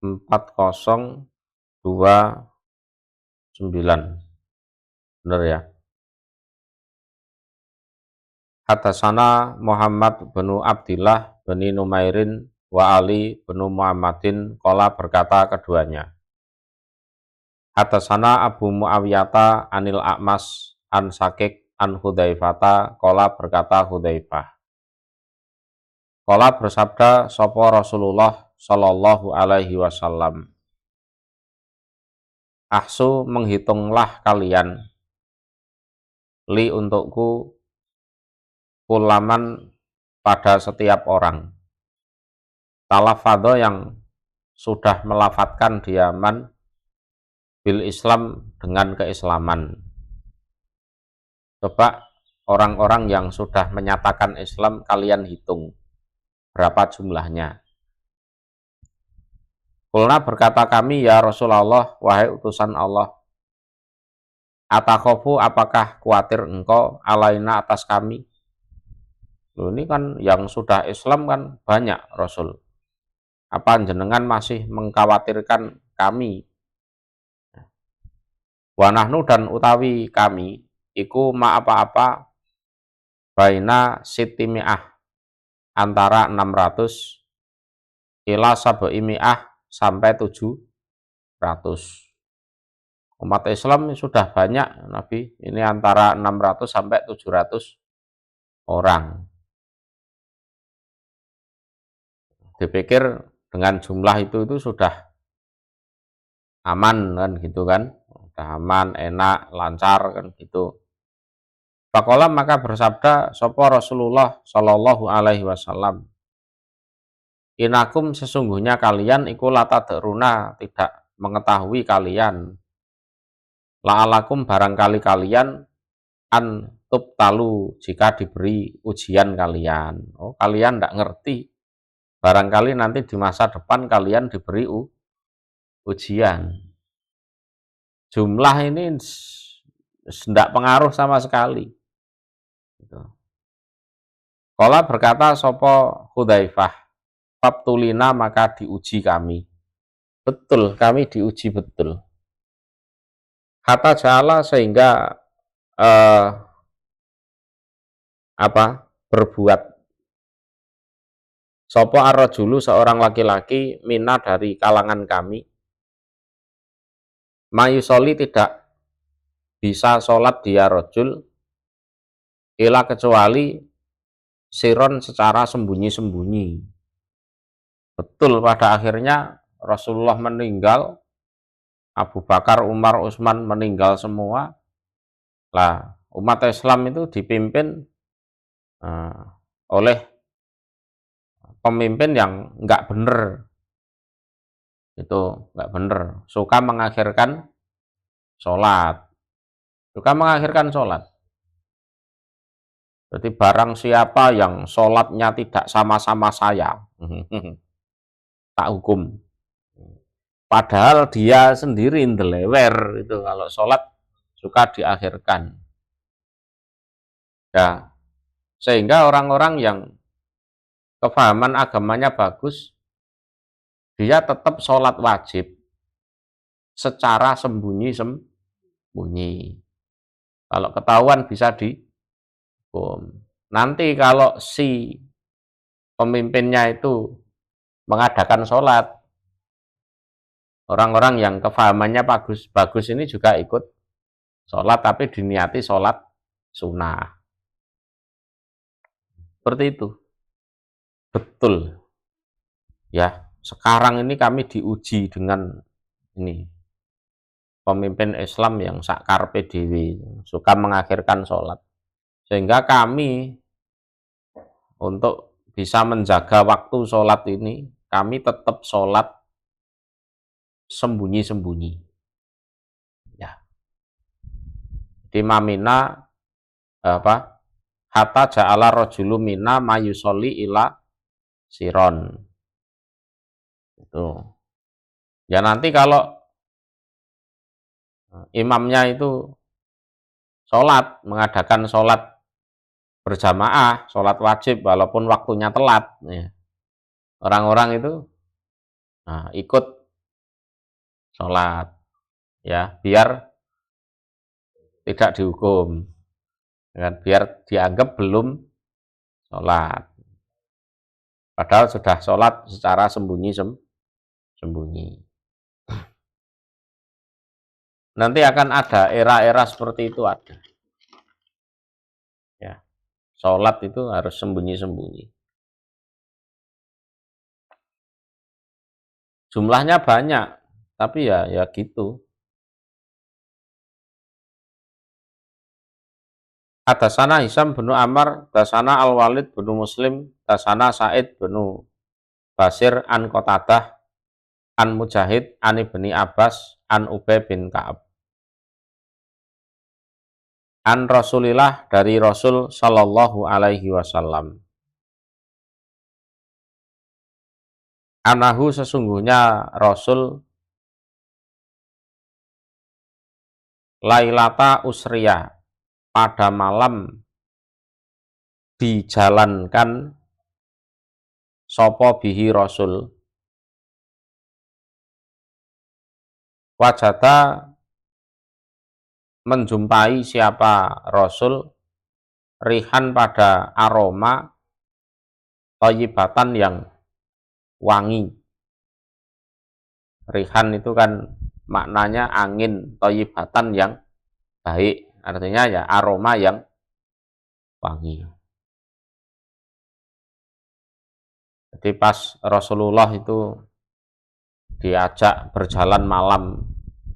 4029. Benar ya? Hadatsana Muhammad bin Abdillah bin Numairin wa Ali bin Muhammadin qala berkata keduanya. Hadatsana Abu Muawiyata anil A'mas an Sakik an Hudzaifata qala berkata Hudzaifah. Qala bersabda sapa Rasulullah sallallahu alaihi wasallam. Ahsu menghitunglah kalian li untukku kulaman pada setiap orang. Talafadho yang sudah melafatkan diaman bil Islam dengan keislaman. Coba orang-orang yang sudah menyatakan Islam kalian hitung berapa jumlahnya. Kulna berkata kami ya Rasulullah wahai utusan Allah. Atakhofu apakah khawatir engkau alaina atas kami? Loh, ini kan yang sudah Islam kan banyak Rasul. Apa jenengan masih mengkhawatirkan kami? Wanahnu dan utawi kami iku ma apa-apa baina sitimi'ah antara 600 ila sabu'imi'ah sampai 700. Umat Islam sudah banyak Nabi, ini antara 600 sampai 700 orang. Dipikir dengan jumlah itu sudah aman kan gitu kan, sudah aman, enak, lancar kan gitu. Faqala maka bersabda sapa Rasulullah sallallahu alaihi wasallam. Inakum sesungguhnya kalian iku latadruna tidak mengetahui kalian. La'alakum barangkali kalian an tubtalu jika diberi ujian kalian. Oh, kalian tidak ngerti. Barangkali nanti di masa depan kalian diberi ujian. Jumlah ini tidak pengaruh sama sekali. Qala berkata sapa Hudzaifah, "Fabtulina maka diuji kami." Betul, kami diuji betul. Kata jala sehingga berbuat sapa ar-rajulu seorang laki-laki mina dari kalangan kami mayusoli tidak bisa sholat dia rajul ila kecuali siron secara sembunyi-sembunyi. Betul pada akhirnya Rasulullah meninggal, Abu Bakar, Umar, Utsman meninggal semua. Lah, umat Islam itu dipimpin oleh pemimpin yang enggak benar. Itu enggak benar, suka mengakhirkan sholat. Suka mengakhirkan sholat. Jadi barang siapa yang sholatnya tidak sama-sama saya, tak hukum. Padahal dia sendiri indelewer itu kalau sholat suka diakhirkan. Ya, sehingga orang-orang yang kefahaman agamanya bagus, dia tetap sholat wajib secara sembunyi-sembunyi. Kalau ketahuan bisa dihukum. Nanti kalau si pemimpinnya itu mengadakan sholat, orang-orang yang kefahamannya bagus ini juga ikut sholat, tapi diniati sholat sunnah. Seperti itu. Betul. Ya, sekarang ini kami diuji dengan ini pemimpin Islam yang sakarpe dewi, suka mengakhirkan sholat. Sehingga kami untuk bisa menjaga waktu sholat ini, kami tetap sholat sembunyi-sembunyi. Ya. Di mamina hatta ja'ala rajulu mina mayusolli ila siron. Itu. Ya nanti kalau imamnya itu sholat, mengadakan sholat berjamaah, sholat wajib walaupun waktunya telat, ya. Orang-orang itu ikut sholat, ya biar tidak dihukum, kan? Biar dianggap belum sholat, padahal sudah sholat secara sembunyi. Nanti akan ada era-era seperti itu ada. Ya, sholat itu harus sembunyi-sembunyi. Jumlahnya banyak, tapi ya gitu. Hadasana Hisam bin Amr, hadasana Al-Walid bin Muslim, hadasana Sa'id bin Basir an Qatadah an Mujahid an Ibni Abbas an Ubay bin Ka'ab an Rasulillah, dari Rasul sallallahu alaihi wasallam, anahu, sesungguhnya Rasul, Lailata Usriyah, pada malam dijalankan sopo bihi Rasul, wajada, menjumpai siapa Rasul, rihan, pada aroma, thayyibatan, yang wangi. Rihan itu kan maknanya angin, thayyibatan, yang baik, artinya ya aroma yang wangi. Jadi pas Rasulullah itu diajak berjalan malam,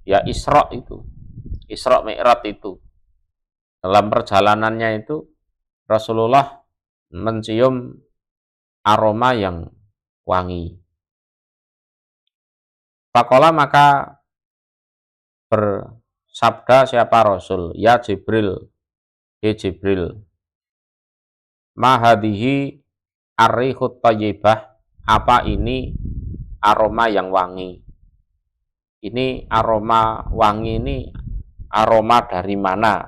ya Isra itu, Isra Mi'raj itu, dalam perjalanannya itu Rasulullah mencium aroma yang wangi. Faqala, maka bersabda siapa Rasul, ya Jibril, he Jibril, ma hadhihi ar-rihut thayyibah, apa ini aroma yang wangi? Ini aroma wangi ini aroma dari mana?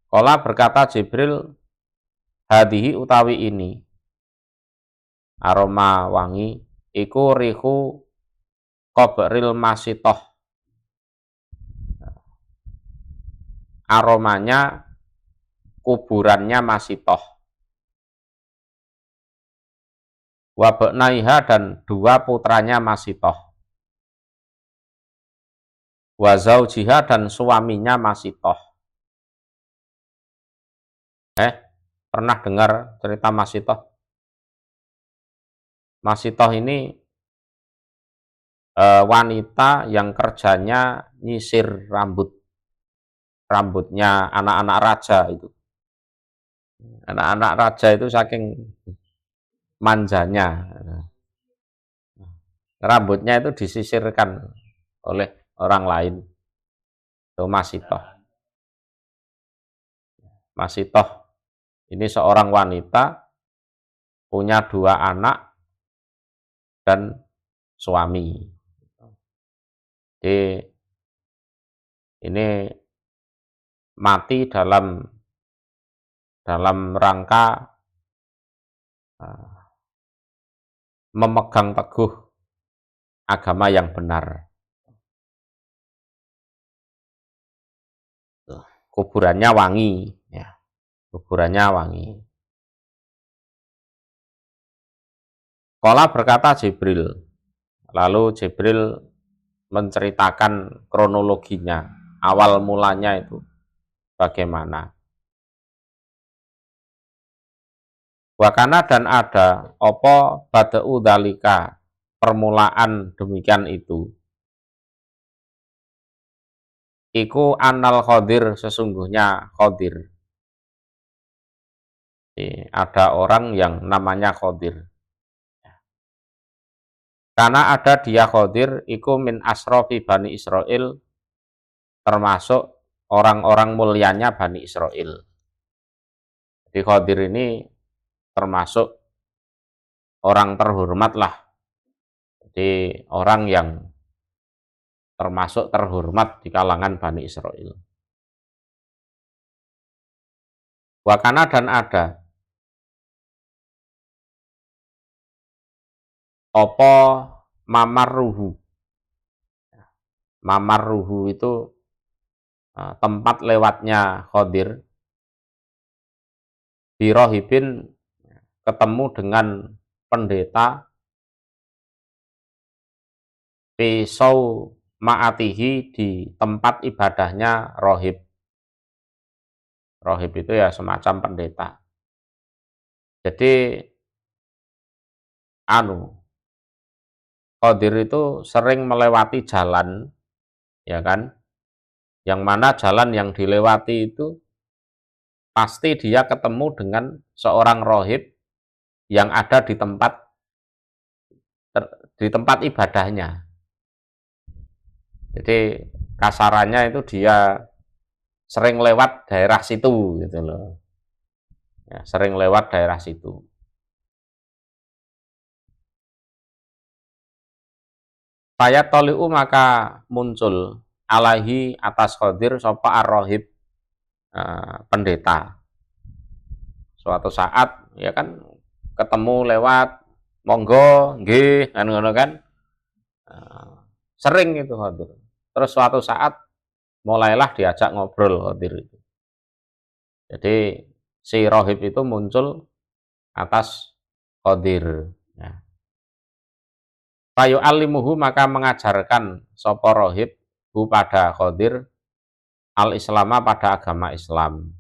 Qala, berkata Jibril, hadhihi, utawi ini aroma wangi, iku rihu qabril masitoh, aromanya kuburannya Masitoh, wabnaiha, dan dua putranya Masitoh, wazaujiha, dan suaminya Masitoh. Pernah dengar cerita Masitoh? Masitoh ini wanita yang kerjanya nyisir rambutnya anak-anak raja itu. Anak-anak raja itu saking manjanya, rambutnya itu disisirkan oleh orang lain. Itu Masitoh. Masitoh ini seorang wanita, punya dua anak dan suami. Jadi ini mati dalam rangka memegang teguh agama yang benar. Kuburannya wangi, ya. Kuburannya wangi. Qala, berkata Jibril, lalu Jibril menceritakan kronologinya, awal mulanya itu bagaimana. Wakana, dan ada, opo bada'u dalika, permulaan demikian itu, iku anal Khodir, sesungguhnya Khodir. Ada orang yang namanya Khodir. Karena ada dia Khodir, iku min asrofi Bani Israel, termasuk orang-orang mulianya Bani Israel. Jadi Khodir ini termasuk orang terhormat lah. Jadi orang yang termasuk terhormat di kalangan Bani Israel. Wakana, dan ada, opo mamarruhu. Mamarruhu itu tempat lewatnya Khadir, birohibin, ketemu dengan pendeta, pisau ma'atihi, di tempat ibadahnya rohib. Rohib itu ya semacam pendeta. Jadi Khadir itu sering melewati jalan, ya kan, yang mana jalan yang dilewati itu pasti dia ketemu dengan seorang rohib yang ada di tempat ibadahnya. Jadi kasarannya itu dia sering lewat daerah situ gitu loh. Ya, sering lewat daerah situ. Fayatoli'u, maka muncul alaihi, atas Khadir, sopa ar-rohib, pendeta. Suatu saat ya kan ketemu lewat, monggo nggih ngono kan. Sering itu Khadir. Terus suatu saat mulailah diajak ngobrol Khadir itu. Jadi si rohib itu muncul atas Khadir, ya. Fayu alimuhu, maka mengajarkan sopo rohib hu pada Khadir, al-islama, pada agama Islam.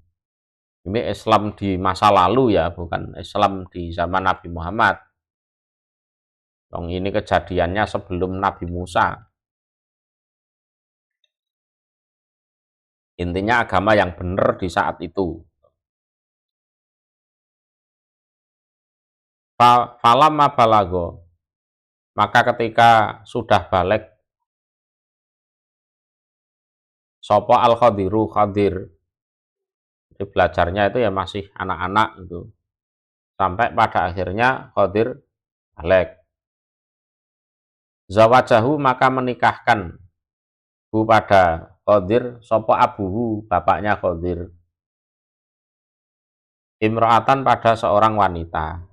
Ini Islam di masa lalu ya, bukan Islam di zaman Nabi Muhammad. Ini kejadiannya sebelum Nabi Musa. Intinya agama yang benar di saat itu. Falamma balago, maka ketika sudah balik sopo al-Khadiru, Khadir, jadi belajarnya itu ya masih anak-anak itu, sampai pada akhirnya Khadir balik. Zawajahu, maka menikahkan hu pada Khadir sopo abuhu, bapaknya Khadir, imro'atan, pada seorang wanita.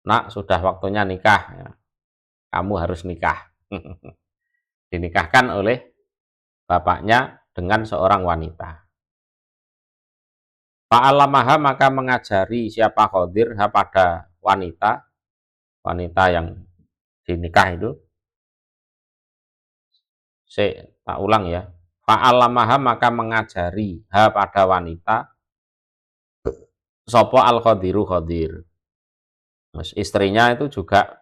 Nak, sudah waktunya nikah ya. Kamu harus nikah. Dinikahkan oleh bapaknya dengan seorang wanita. Fa'alamaha, maka mengajari siapa Khadir ha pada wanita, wanita yang dinikah itu. Tak ulang ya. Fa'alamaha, maka mengajari ha pada wanita, sopo al-Khadiru, Khadir. Istrinya itu juga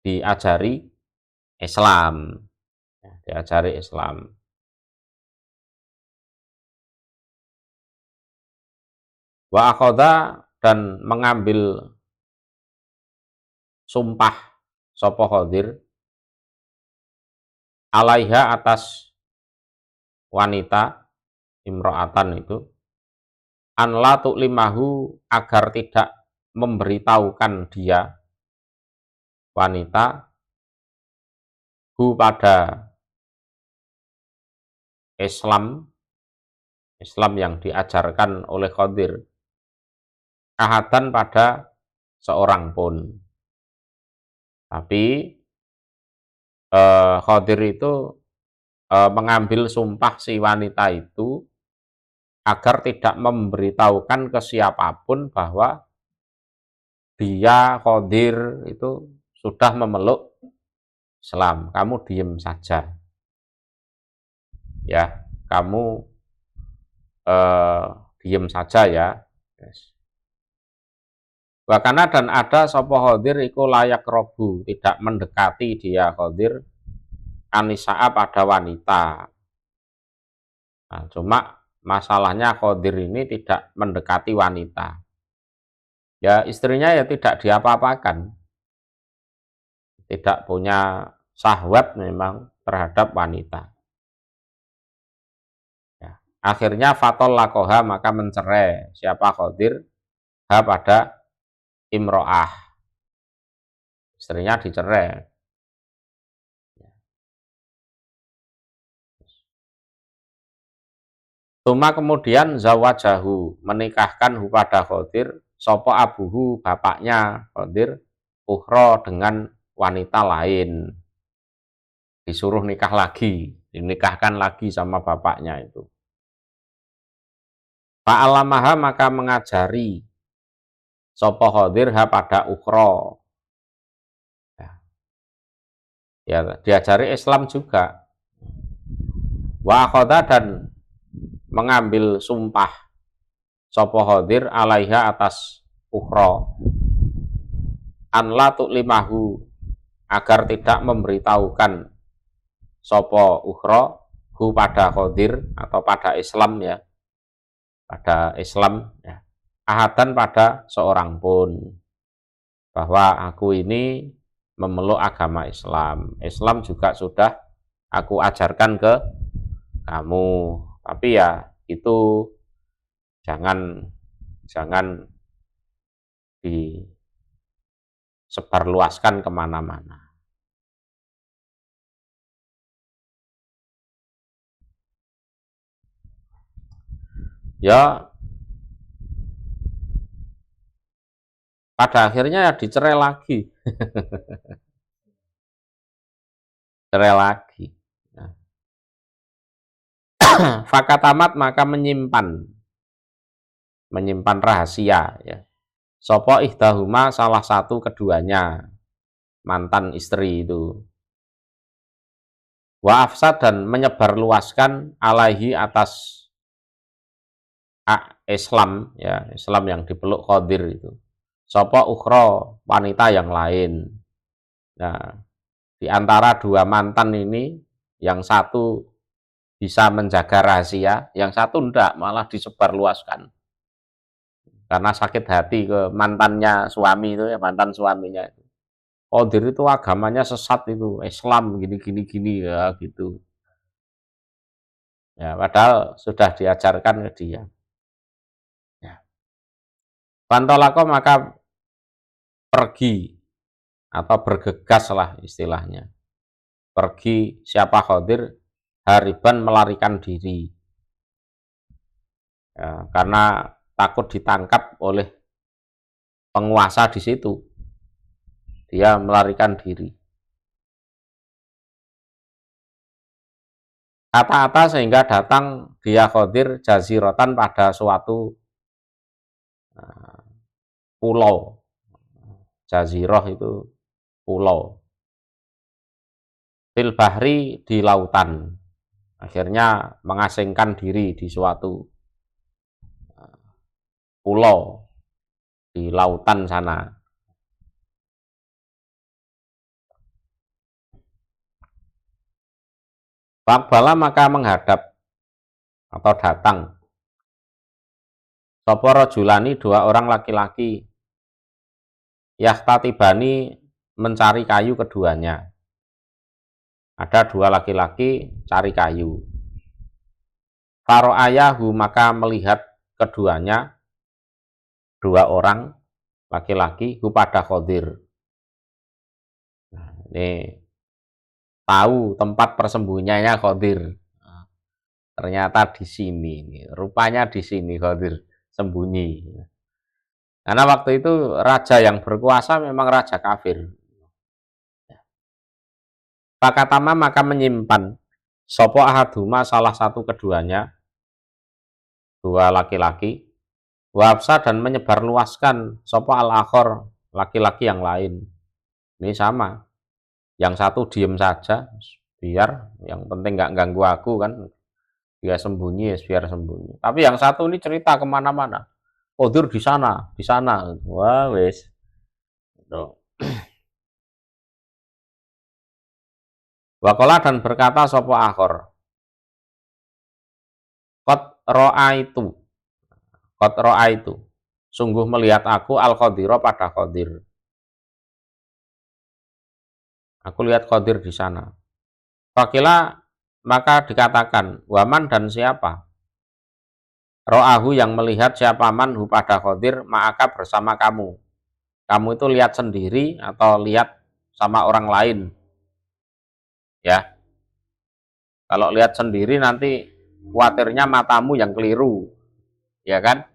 diajari Islam, diajari Islam. Wa akhoda, dan mengambil sumpah sopo Khadir, alaiha, atas wanita, imro'atan itu, an la tu'limahu, agar tidak memberitahukan dia, wanita, hu pada Islam, Islam yang diajarkan oleh Khadir, ahadan, pada seorang pun. Tapi Khadir itu mengambil sumpah si wanita itu agar tidak memberitahukan ke siapapun bahwa dia, Khadir, itu sudah memeluk Islam. Kamu diem saja ya, kamu diem saja ya. Yes. Wakana, dan ada sopo Khadir iku layak robu, tidak mendekati dia Khadir, anisa'a, pada wanita. Nah, cuma masalahnya Khadir ini tidak mendekati wanita. Ya istrinya ya tidak diapa-apakan, tidak punya syahwat memang terhadap wanita. Ya. Akhirnya fatol lakoha, maka mencerai siapa Khadir ha pada imro'ah, istrinya dicerai. Tuma, kemudian zawajahu, menikahkan hu pada Khadir sopo abuhu, bapaknya Khadir, ukhro, dengan wanita lain, disuruh nikah lagi, dinikahkan lagi sama bapaknya itu. Fa'alamaha maka mengajari sapa Khadir ha pada ukhra. Ya, diajari Islam juga. Wa akhadha dan mengambil sumpah sapa Khadir alaiha atas ukhra. An la tu'limahu agar tidak memberitahukan sapa ukhra hu pada Khadir atau pada Islam ya. Pada Islam ya. Ahadan pada seorang pun bahwa aku ini memeluk agama Islam. Islam juga sudah aku ajarkan ke kamu. Tapi ya itu jangan disebarluaskan kemana-mana. Ya pada akhirnya ya dicerai lagi. Cerai lagi. Nah. Fakatamat maka menyimpan rahasia ya. Sopo ihdahuma salah satu keduanya, mantan istri itu. Wa afsad dan menyebarluaskan alaihi atas Islam ya, Islam yang dipeluk Khadir itu. Sopo ukhra wanita yang lain. Nah, di antara dua mantan ini, yang satu bisa menjaga rahasia, yang satu enggak, malah disebarluaskan. Karena sakit hati ke mantannya suami itu ya, mantan suaminya itu. Qadir itu agamanya sesat itu, Islam gini ya gitu. Ya, padahal sudah diajarkan ke dia. Ya. Pantolako maka pergi atau bergegas lah istilahnya. Pergi siapa Khadir hariban melarikan diri. Ya, karena takut ditangkap oleh penguasa di situ. Dia melarikan diri. Kata-kata sehingga datang dia Khadir jazirotan pada suatu pulau. Jaziroh itu pulau. Fil bahri di lautan. Akhirnya mengasingkan diri di suatu pulau di lautan sana. Faqbala maka menghadap atau datang sapa rajulani dua orang laki-laki yahtatibani mencari kayu keduanya. Ada dua laki-laki cari kayu. Faro'ayahu maka melihat keduanya dua orang laki-laki kepada Khadir. Nah, ini tahu tempat persembunyiannya Khadir. Nah, ternyata di sini, rupanya di sini Khadir sembunyi. Karena waktu itu raja yang berkuasa memang raja kafir. Pakatama maka menyimpan sopo ahaduma salah satu keduanya, dua laki-laki, wabsa dan menyebarluaskan sopo al-akhor laki-laki yang lain. Ini sama, yang satu diem saja, biar yang penting nggak ganggu aku kan, dia sembunyi ya biar sembunyi. Tapi yang satu ini cerita kemana-mana, Khadir di sana, wah wes. Wakola dan berkata sopo akhor, kot ro'a itu, sungguh melihat aku al-Khadiro pada Khadir. Aku lihat Khadir di sana. Fakila maka dikatakan, waman dan siapa? Ro'ahu yang melihat siapa manhu pada Khadir ma'aka bersama kamu. Kamu itu lihat sendiri atau lihat sama orang lain. Ya. Kalau lihat sendiri nanti khawatirnya matamu yang keliru. Ya kan?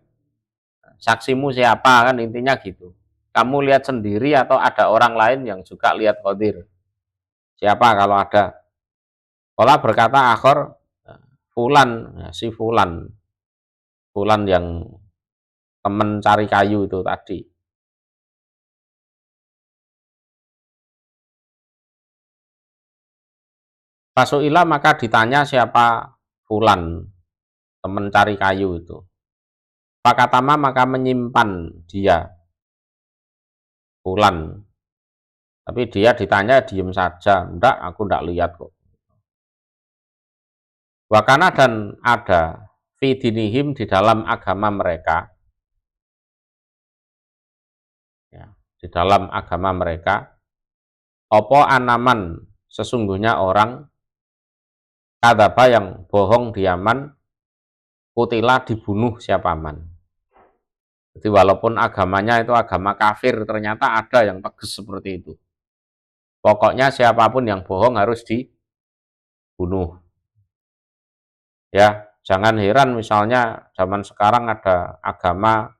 Saksimu siapa kan intinya gitu. kamu lihat sendiri atau ada orang lain yang juga lihat Qadir? Siapa kalau ada? Qala berkata akhor, fulan, ya, si fulan. Fulan yang teman cari kayu itu tadi. Fasuila maka ditanya siapa fulan, teman cari kayu itu. Pakatama maka menyimpan dia, fulan. Tapi dia ditanya diem saja, enggak, aku enggak lihat kok. Wakana dan ada fidinihim di dalam agama mereka, ya, di dalam agama mereka, opo anaman sesungguhnya orang kadaba yang bohong di Yaman, kutila dibunuh siapaman. Jadi walaupun agamanya itu agama kafir, ternyata ada yang tegas seperti itu. Pokoknya siapapun yang bohong harus dibunuh. Ya, jangan heran misalnya zaman sekarang ada agama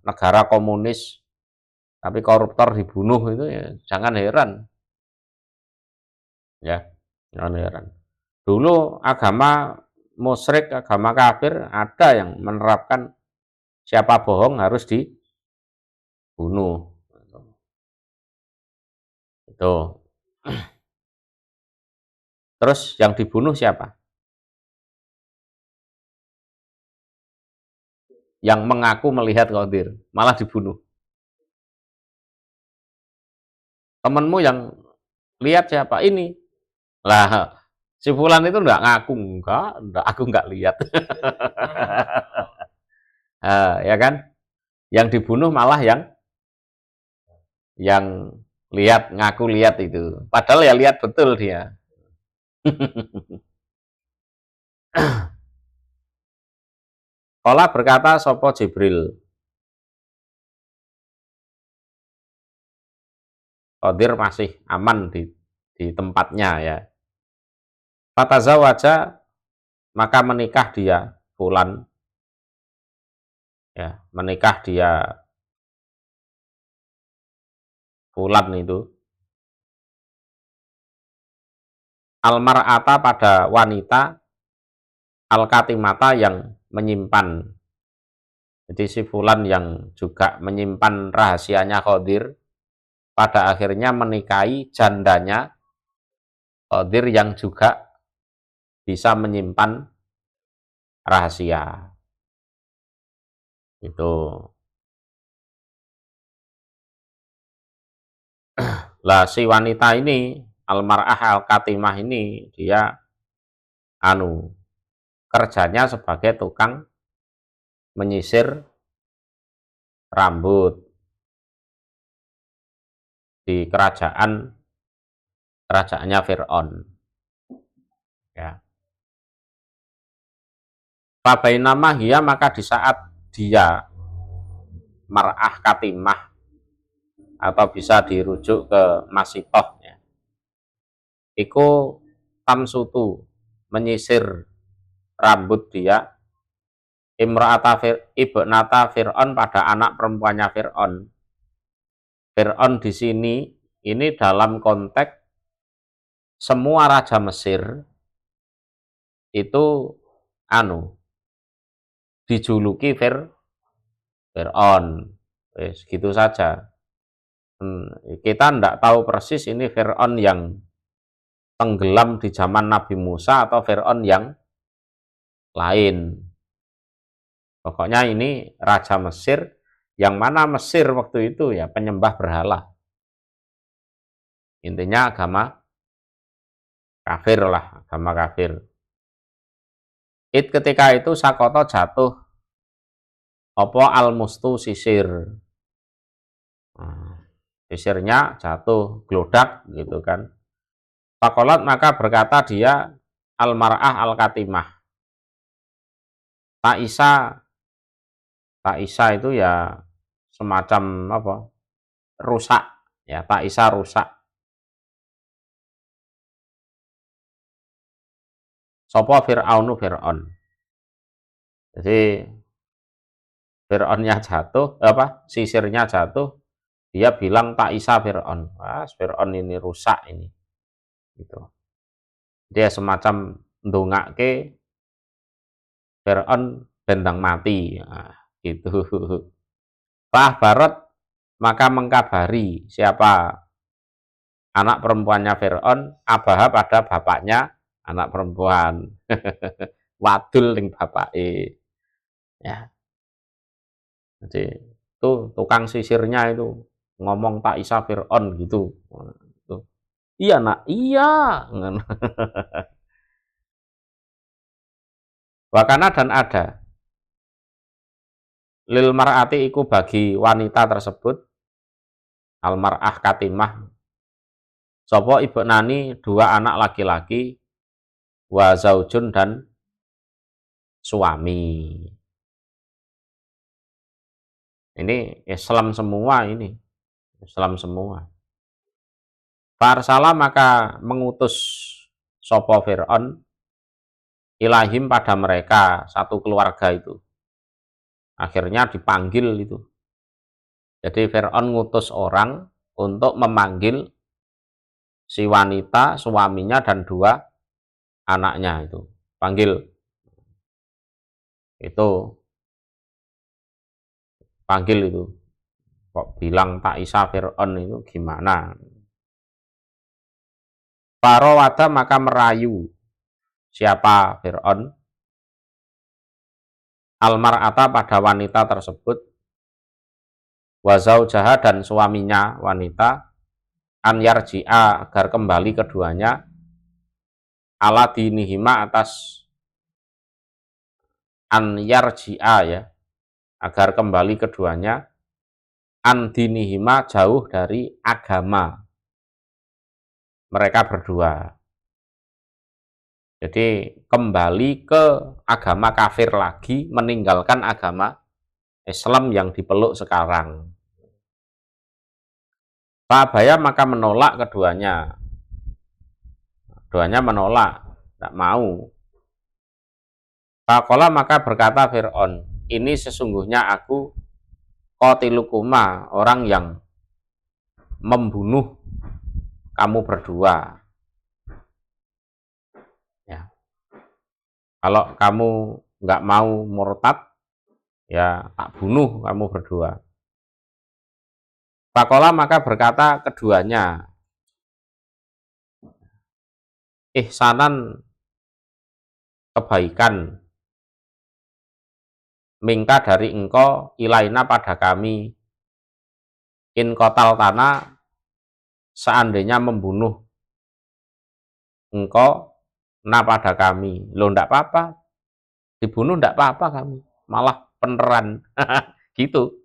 negara komunis tapi koruptor dibunuh, itu ya jangan heran. Ya, jangan heran. Dulu agama musyrik, agama kafir ada yang menerapkan siapa bohong harus dibunuh. Itu. Terus yang dibunuh siapa? Yang mengaku melihat Qadir, malah dibunuh. Temenmu yang lihat siapa? Ini. Lah, si fulan itu enggak ngaku, enggak, aku enggak lihat. Ya kan? Yang dibunuh malah yang lihat, ngaku lihat itu. Padahal ya lihat betul dia. Qala berkata sopo Jibril, Qadir masih aman di tempatnya ya. Fatazawaja maka menikah dia fulan, ya, menikah dia fulan itu almar'ata pada wanita al-katimata yang menyimpan. Jadi si fulan yang juga menyimpan rahasianya Qadir pada akhirnya menikahi jandanya Qadir yang juga bisa menyimpan rahasia. Itu. Lah si wanita ini almar'ah al-katimah ini dia kerjanya sebagai tukang menyisir rambut di kerajaannya Fir'aun. Ya. Fabainama hiya maka di saat dia mar'ah katimah atau bisa dirujuk ke masitoh ya. Iku tamsutu menyisir rambut dia ibnata Fir'aun pada anak perempuannya Fir'aun. Fir'aun di sini ini dalam konteks semua raja Mesir itu dijuluki Fir'aun. Gitu saja. Kita tidak tahu persis ini Fir'aun yang tenggelam di zaman Nabi Musa atau Fir'aun yang lain. Pokoknya ini raja Mesir, yang mana Mesir waktu itu ya penyembah berhala. Intinya agama kafir lah, agama kafir. Ketika itu Sakoto jatuh opo al-mustu sisir. Sisirnya jatuh, glodak gitu kan. Fakolat maka berkata dia al-mar'ah al-katimah. Ta'isa itu ya semacam apa? Rusak ya, Ta'isa rusak. Sopo Fir'aunu Fir'aun. Jadi Fir'aunnya jatuh, sisirnya jatuh, Dia bilang tak Isa Fir'aun. Wah, Fir'aun ini rusak ini. Gitu. Dia semacam ndongake Fir'aun bentang mati. Nah, gitu. Pak Barot maka mengkabari siapa anak perempuannya Fir'aun, Abaha pada bapaknya anak perempuan. Wadul ning bapake. Ya. Jadi itu tukang sisirnya itu ngomong tak Isa Fir'aun gitu. Iya nak, iya. Wakana dan ada lil mar'ati iku bagi wanita tersebut almar'ah katimah sopo ibu nani dua anak laki-laki wa zaujun dan suami. Ini Islam semua ini. Islam semua. Farsala maka mengutus sopo Fir'aun ilahim pada mereka satu keluarga itu. Akhirnya dipanggil itu. Jadi Fir'aun ngutus orang untuk memanggil si wanita, suaminya dan dua anaknya itu. Panggil. Itu panggil itu. Kok bilang tak Isa Fir'aun itu gimana? Farawada maka merayu siapa Fir'aun almar'ata pada wanita tersebut wazaujaha dan suaminya wanita an yarji'a agar kembali keduanya ala dinihima atas an yarji'a ya agar kembali keduanya an dinihima jauh dari agama mereka berdua. Jadi kembali ke agama kafir lagi, meninggalkan agama Islam yang dipeluk sekarang. Pak Abaya maka menolak keduanya. Keduanya menolak, tidak mau. Faqala maka berkata Fir'aun, ini sesungguhnya aku qatilukuma, orang yang membunuh kamu berdua. Ya. Kalau kamu nggak mau murtad, ya tak bunuh kamu berdua. Faqala maka berkata keduanya, ihsanan kebaikan mingka dari engkau ilaina pada kami in kotal tanah seandainya membunuh engkau na pada kami. Loh ndak apa-apa, dibunuh ndak apa-apa kami, malah peneran. Gitu.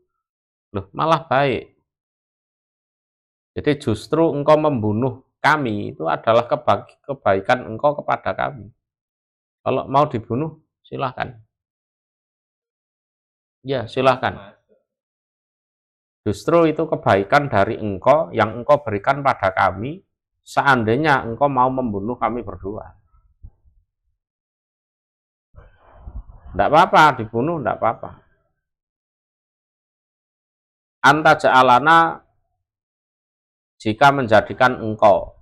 Loh malah baik. Jadi justru engkau membunuh kami itu adalah kebaikan engkau kepada kami. Kalau mau dibunuh silahkan. Ya silahkan. Justru itu kebaikan dari engkau yang engkau berikan pada kami seandainya engkau mau membunuh kami berdua. Tidak apa-apa, dibunuh tidak apa-apa. Anta ja'alana jika menjadikan engkau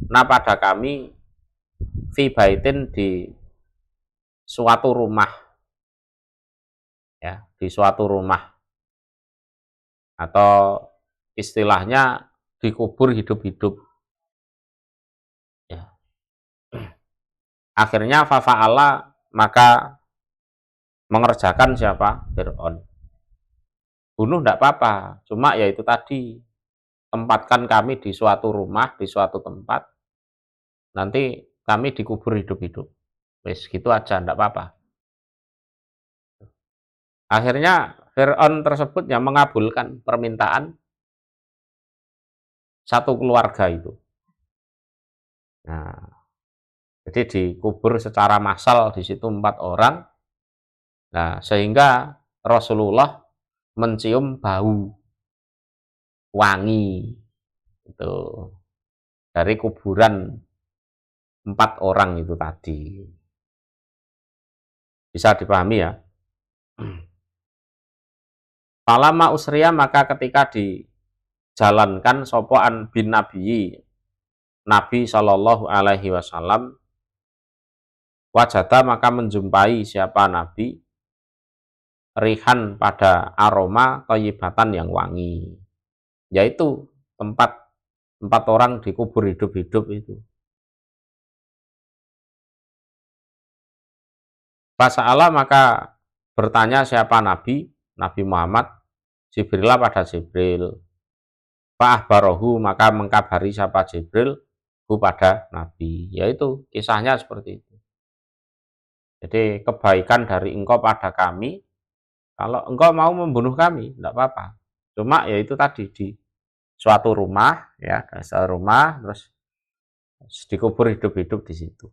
na pada kami fi baitin di suatu rumah. Ya, di suatu rumah. Atau istilahnya dikubur hidup-hidup. Ya. Akhirnya fafa'ala maka mengerjakan siapa? Fir'aun. Bunuh tidak apa-apa, cuma ya itu tadi, tempatkan kami di suatu rumah, di suatu tempat, nanti kami dikubur hidup-hidup. Wes gitu aja, tidak apa-apa. Akhirnya Fir'aun tersebut yang mengabulkan permintaan satu keluarga itu. Nah, jadi dikubur secara massal di situ 4 orang. Nah, sehingga Rasulullah mencium bau wangi itu dari kuburan 4 orang itu tadi. Bisa dipahami ya? Palama usriya maka ketika dijalankan sopoan bin Nabi Nabi Shallallahu Alaihi Wasallam, wajada maka menjumpai siapa Nabi rihan pada aroma thayyibatan yang wangi, yaitu tempat orang dikubur hidup-hidup itu. Fasa'ala maka bertanya siapa Nabi Muhammad Jibrilah pada Jibril. Fa'ahbarohu maka mengkabari siapa Jibril pada Nabi. Yaitu kisahnya seperti itu. Jadi kebaikan dari engkau pada kami, kalau engkau mau membunuh kami, tidak apa-apa. Cuma ya itu tadi di suatu rumah, ya, suatu rumah, terus dikubur hidup-hidup di situ.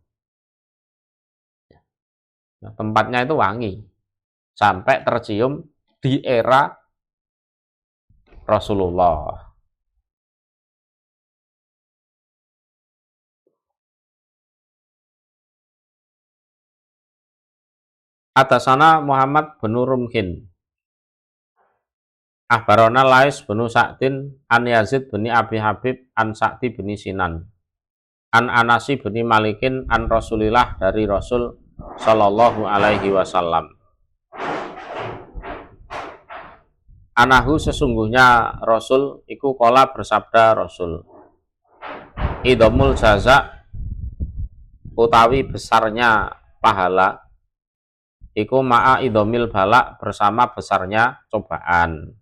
Nah, tempatnya itu wangi, sampai tercium di era Rasulullah. Atasana Muhammad bin Rumhin. Ahbarona Lais bin Sa'din an Yazid bin Abi Habib an Sa'di bin Sinan an Anasi bin Malikin an Rasulillah dari Rasul Sallallahu Alaihi Wasallam. Anahu sesungguhnya Rasul iku kola bersabda Rasul, idomul jaza utawi besarnya pahala iku ma'a idomil balak bersama besarnya cobaan.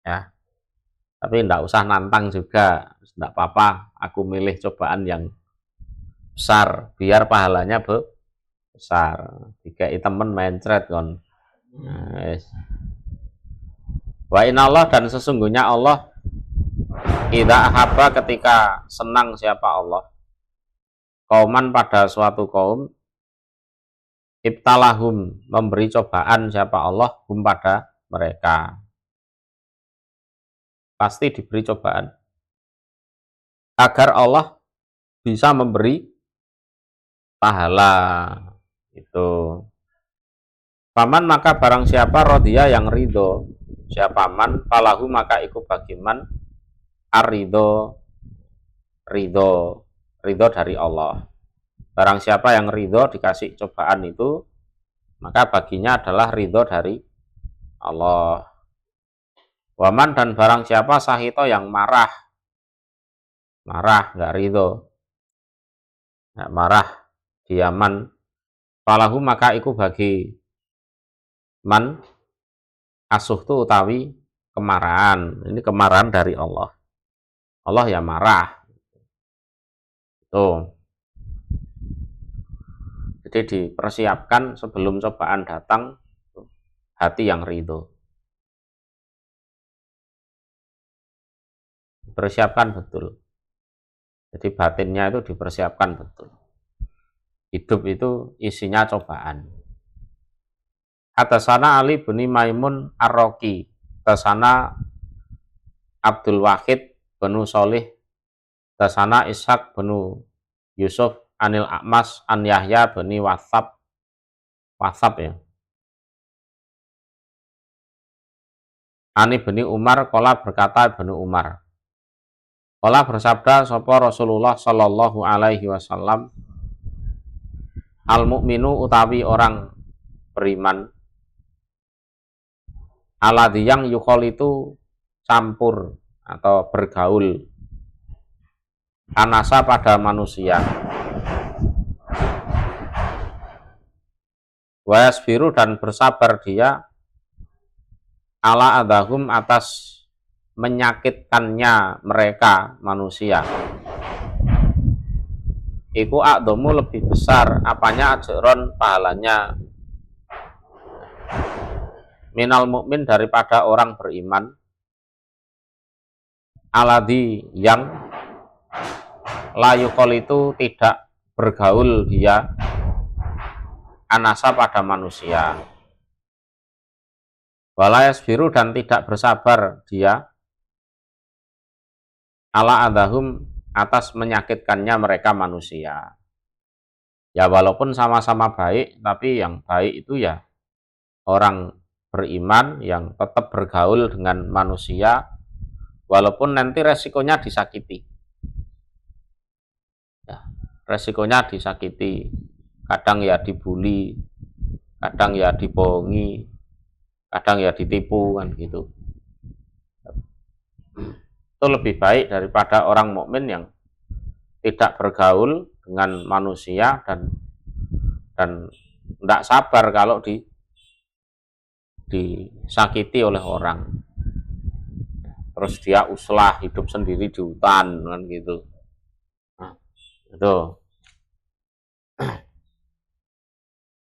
Ya, tapi tidak usah nantang juga, tidak apa-apa. Aku milih cobaan yang besar biar pahalanya besar. Dikai temen mencret kon. Nah, wa inallah dan sesungguhnya Allah idza ahabba ketika senang siapa Allah kauman pada suatu kaum ibtalahum memberi cobaan siapa Allah hum pada mereka, pasti diberi cobaan agar Allah bisa memberi pahala itu. Paman maka barang siapa rodia yang ridho siapa man falahu maka iku bagiman arido ridho dari Allah. Barang siapa yang ridho dikasih cobaan itu, maka baginya adalah ridho dari Allah. Waman dan barang siapa sahito yang marah nggak ridho, nggak marah diaman, falahu maka iku bagi man asuh tu utawi kemarahan. Ini kemarahan dari Allah. Allah ya marah. Tuh. Jadi dipersiapkan sebelum cobaan datang hati yang ridho. Dipersiapkan betul. Jadi batinnya itu dipersiapkan betul. Hidup itu isinya cobaan. Atasana Ali bin Maimun Ar-Raqi, atasana Abdul Wahid bin Sholih, atasana Ishaq bin Yusuf Anil A'mas an Yahya bin Wathab ya. Ani bin Umar qala berkata bin Umar. Qala bersabda sapa Rasulullah sallallahu alaihi wasallam, al mukminu utawi orang beriman aladhi yang yukhol itu campur atau bergaul anasa pada manusia wayasbiru dan bersabar dia ala adahum atas menyakitkannya mereka manusia iku akdomu lebih besar apanya ajron pahalanya minal mukmin daripada orang beriman aladhi yang layukol itu tidak bergaul dia anasa pada manusia walayas biru dan tidak bersabar dia ala adahum atas menyakitkannya mereka manusia. Ya walaupun sama-sama baik, tapi yang baik itu ya orang beriman yang tetap bergaul dengan manusia walaupun nanti resikonya disakiti. Ya, resikonya disakiti. Kadang ya dibully, kadang ya dibohongi, kadang ya ditipu kan gitu. Itu lebih baik daripada orang mukmin yang tidak bergaul dengan manusia dan tidak sabar kalau disakiti oleh orang. Terus dia uslah hidup sendiri di hutan kan gitu. Nah, itu.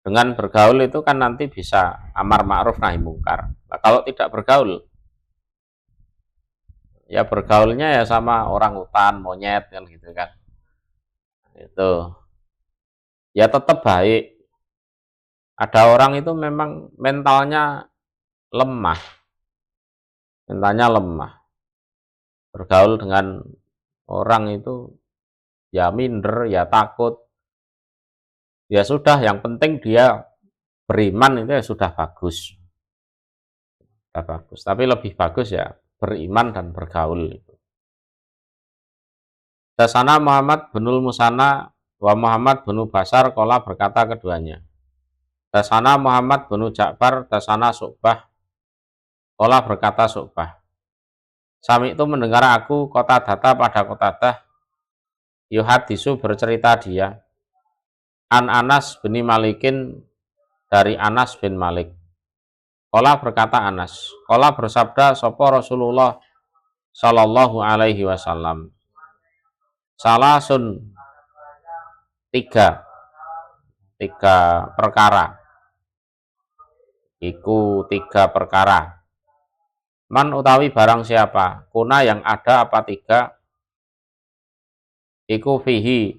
Dengan bergaul itu kan nanti bisa amar ma'ruf nahi mungkar. Nah, kalau tidak bergaul, ya bergaulnya ya sama orang hutan, monyet kan gitu kan. Itu. Ya tetap baik. Ada orang itu memang mentalnya lemah. Mentalnya lemah. Bergaul dengan orang itu ya minder, ya takut. Ya sudah, yang penting dia beriman itu ya sudah bagus. Sudah bagus. Tapi lebih bagus ya beriman dan bergaul itu. Dasana Muhammad binul Musana wa Muhammad bin Basar kola berkata keduanya. Dasana Muhammad bin Ja'far, dasana Syu'bah, kola berkata Syu'bah. Sami itu mendengar aku kota data pada kota dah, yuhadisu bercerita dia. An Anas bin Malikin dari Anas bin Malik. Kola berkata Anas, kola bersabda sopo Rasulullah Sallallahu Alaihi Wasallam. Salasun tiga perkara. Iku tiga perkara. Man utawi barang siapa, kuna yang ada apa tiga, iku fihi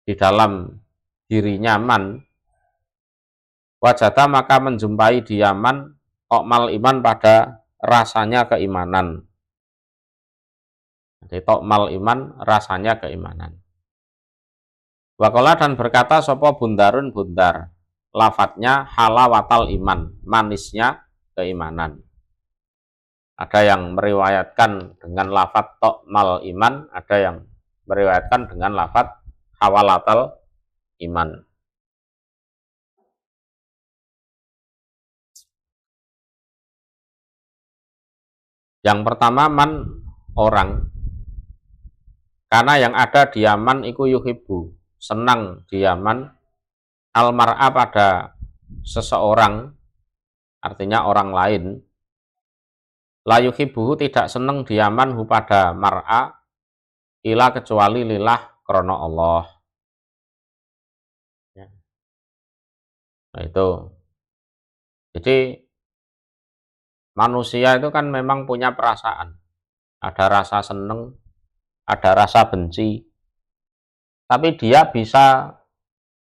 di dalam dirinya man, wajata maka menjumpai dia man, tokmal iman pada rasanya keimanan. Jadi tokmal iman rasanya keimanan. Wakola dan berkata sopo bundarun bundar, lafadznya halawatal iman, manisnya keimanan. Ada yang meriwayatkan dengan lafadz tokmal iman, ada yang meriwayatkan dengan lafadz hawalatal iman. Yang pertama man orang, karena yang ada di Yaman iku yuhibbu, senang di Yaman, almar'a pada seseorang, artinya orang lain, la yuhibbu tidak senang di Yaman hu pada mar'a, ila kecuali lillah krono Allah. Nah itu. Jadi manusia itu kan memang punya perasaan. Ada rasa seneng, ada rasa benci. Tapi dia bisa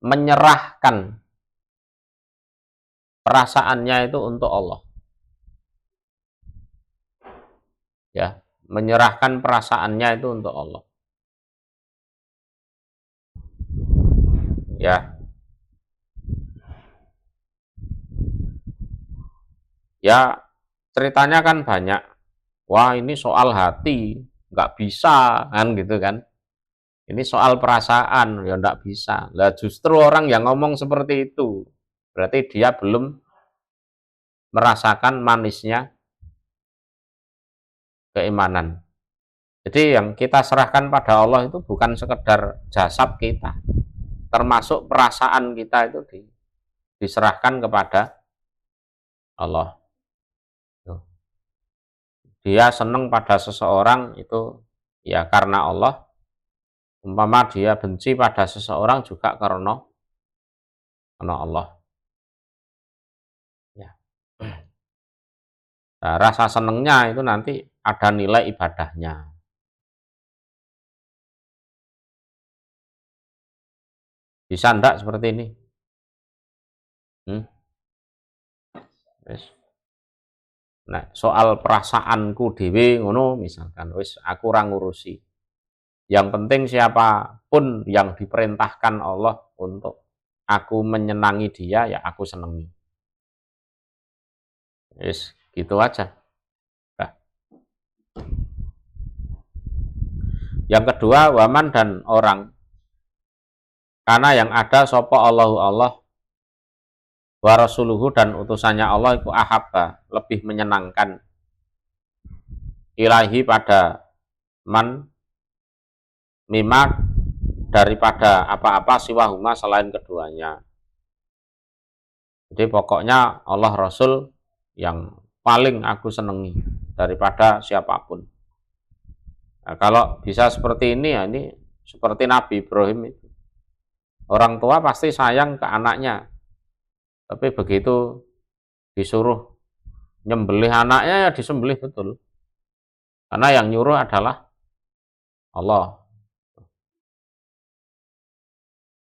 menyerahkan perasaannya itu untuk Allah. Ya, menyerahkan perasaannya itu untuk Allah. Ya. Ya, ceritanya kan banyak. Wah, ini soal hati, nggak bisa kan gitu kan. Ini soal perasaan, ya nggak bisa. Lah justru orang yang ngomong seperti itu, berarti dia belum merasakan manisnya keimanan. Jadi yang kita serahkan pada Allah itu bukan sekedar jasad kita, termasuk perasaan kita itu diserahkan kepada Allah. Dia senang pada seseorang itu ya karena Allah. Umpama dia benci pada seseorang juga karena Allah. Ya. Nah, rasa senengnya itu nanti ada nilai ibadahnya. Bisa ndak seperti ini? Yes. Nah, soal perasaanku dewe ngono misalkan, wis aku ora ngurusi. Yang penting siapapun yang diperintahkan Allah untuk aku menyenangi dia, ya aku senangi. Wis gitu aja. Nah, yang kedua, waman dan orang, karena yang ada sopo Allahu Allah wa rasuluhu dan utusannya Allah itu ahabba, lebih menyenangkan, ilahi pada man, mima, daripada apa-apa siwahuma selain keduanya. Jadi pokoknya Allah Rasul yang paling aku senangi daripada siapapun. Nah, kalau bisa seperti ini, ya ini seperti Nabi Ibrahim itu. Orang tua pasti sayang ke anaknya, tapi begitu disuruh nyembelih anaknya, ya disembelih betul. Karena yang nyuruh adalah Allah.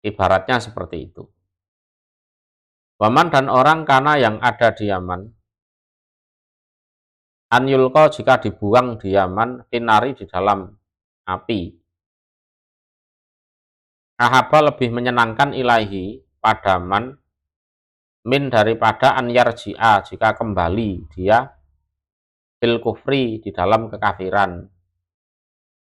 Ibaratnya seperti itu. Waman dan orang karena yang ada di Yaman, an yulqa jika dibuang di Yaman, finari di dalam api. Ahaba lebih menyenangkan ilahi pada man, min daripada an yarji'a jika kembali dia fil kufri di dalam kekafiran.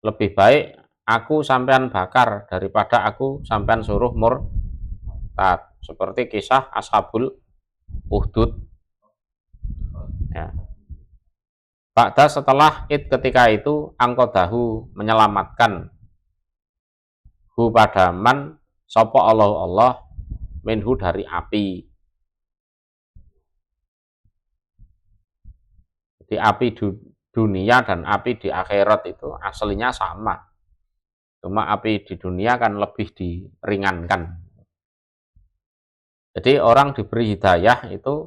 Lebih baik aku sampean bakar daripada aku sampean suruh murtad. Seperti kisah Ashabul Uhdud. Ya. Ba'da setelah ketika itu angkodahu menyelamatkan hu pada man sopo Allah minhu dari api. Di api dunia dan api di akhirat itu aslinya sama. Cuma api di dunia kan lebih diringankan. Jadi orang diberi hidayah itu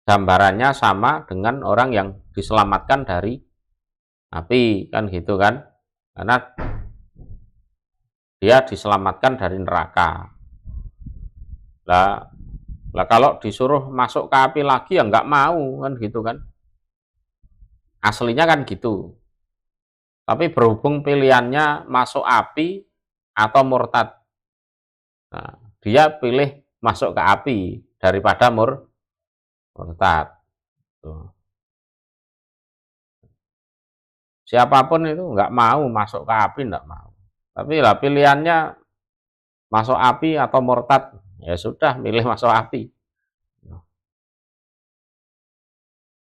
gambarannya sama dengan orang yang diselamatkan dari api, kan gitu kan. Karena dia diselamatkan dari neraka. Lah kalau disuruh masuk ke api lagi ya nggak mau, kan gitu kan. Aslinya kan gitu. Tapi berhubung pilihannya masuk api atau murtad, nah, dia pilih masuk ke api daripada murtad. Tuh. Siapapun itu nggak mau masuk ke api, nggak mau. Tapi lah pilihannya masuk api atau murtad, ya sudah milih masuk api.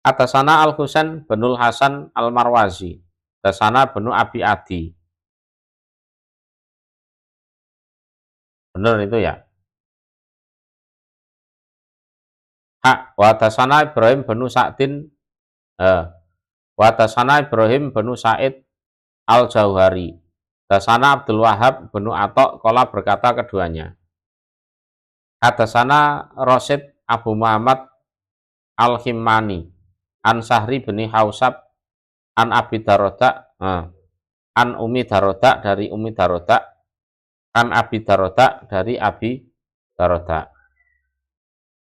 Atasana Al-Husain binul Hasan Al-Marwazi, atasana benu Abi Adi. Benar itu ya. Hak watasana Ibrahim benu Sa'din, watasana Ibrahim benu Sa'id Al-Jauhari. Dasana Abdul Wahab benu Atok kola berkata keduanya. Hadasana Rosid Abu Muhammad Al-Himmani an Sahri bin Hausab an Abi Daroda, an Umi Daroda dari Umi Daroda, an Abi Daroda dari Abi Daroda.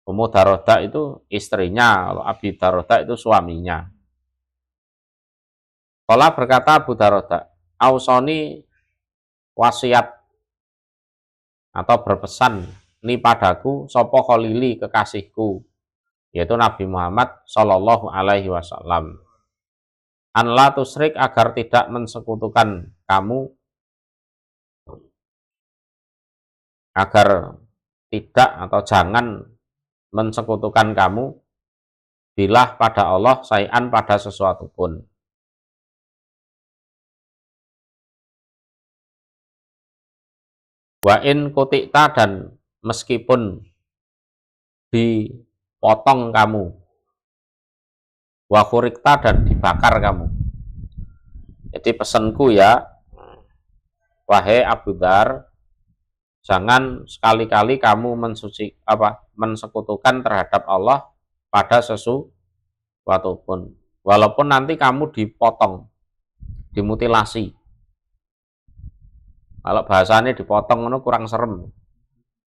Umi Daroda itu istrinya, kalau Abi Daroda itu suaminya. Kola berkata Abu Daroda, Ausoni wasiat atau berpesan ni padaku sopo kholili kekasihku, yaitu Nabi Muhammad Shallallahu Alaihi Wasallam. An la tusrik agar tidak mensekutukan kamu, agar tidak atau jangan mensekutukan kamu bilah pada Allah sayan pada sesuatu pun. Wa in kutikta dan meskipun dipotong kamu, wa khurikta dan dibakar kamu. Jadi pesanku ya, wahai Abu Dzar, jangan sekali-kali kamu mensekutukan terhadap Allah pada sesuatu pun. Walaupun nanti kamu dipotong, dimutilasi. Kalau bahasanya dipotong itu kurang serem,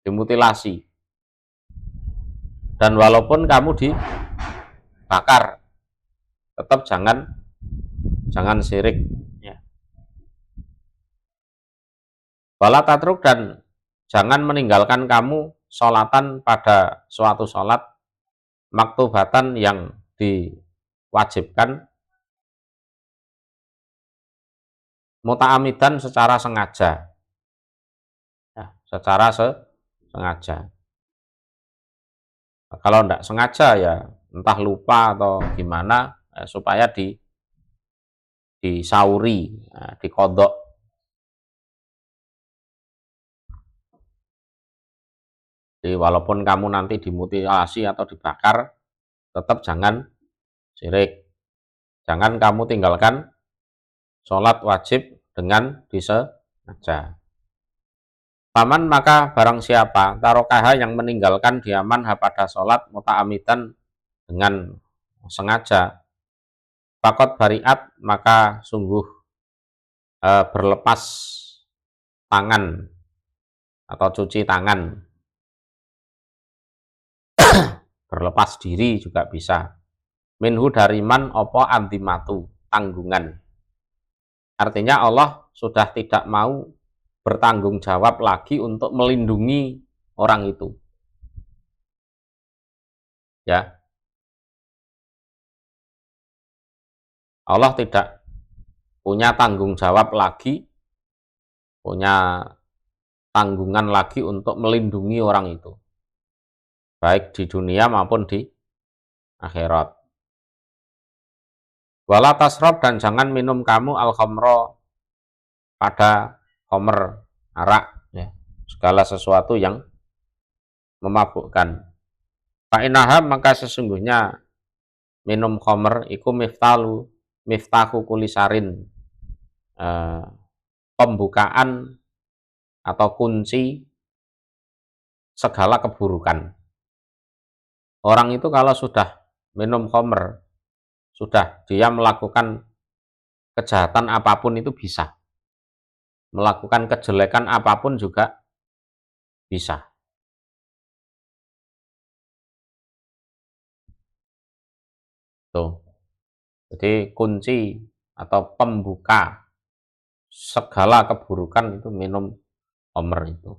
dimutilasi. Dan walaupun kamu dibakar, tetap jangan syirik. Ya. Wala tatruk dan jangan meninggalkan kamu sholatan pada suatu sholat maktubatan yang diwajibkan, muta'amidan secara sengaja, ya, secara sengaja. Kalau tidak sengaja ya entah lupa atau gimana, supaya disauri, dikodok. Jadi walaupun kamu nanti dimutilasi atau dibakar, tetap jangan syirik. Jangan kamu tinggalkan sholat wajib dengan disengaja. Paman maka barang siapa tarokaha yang meninggalkan diaman pada sholat muta'amidan dengan sengaja, fakot bariat maka sungguh berlepas tangan atau cuci tangan, berlepas diri juga bisa. Minhu dariman opo antimatu, tanggungan. Artinya Allah sudah tidak mau bertanggung jawab lagi untuk melindungi orang itu. Ya. Allah tidak punya tanggung jawab lagi, punya tanggungan lagi untuk melindungi orang itu, baik di dunia maupun di akhirat. Wala tasrob, dan jangan minum kamu al-khamro pada khamr, arak, ya, segala sesuatu yang memabukkan. Fa'inaha maka sesungguhnya minum khamr iku miftahu kulisarin, pembukaan atau kunci segala keburukan. Orang itu kalau sudah minum khamr, sudah dia melakukan kejahatan apapun itu bisa. Melakukan kejelekan apapun juga bisa. Tuh. Jadi kunci atau pembuka segala keburukan itu minum khamr itu.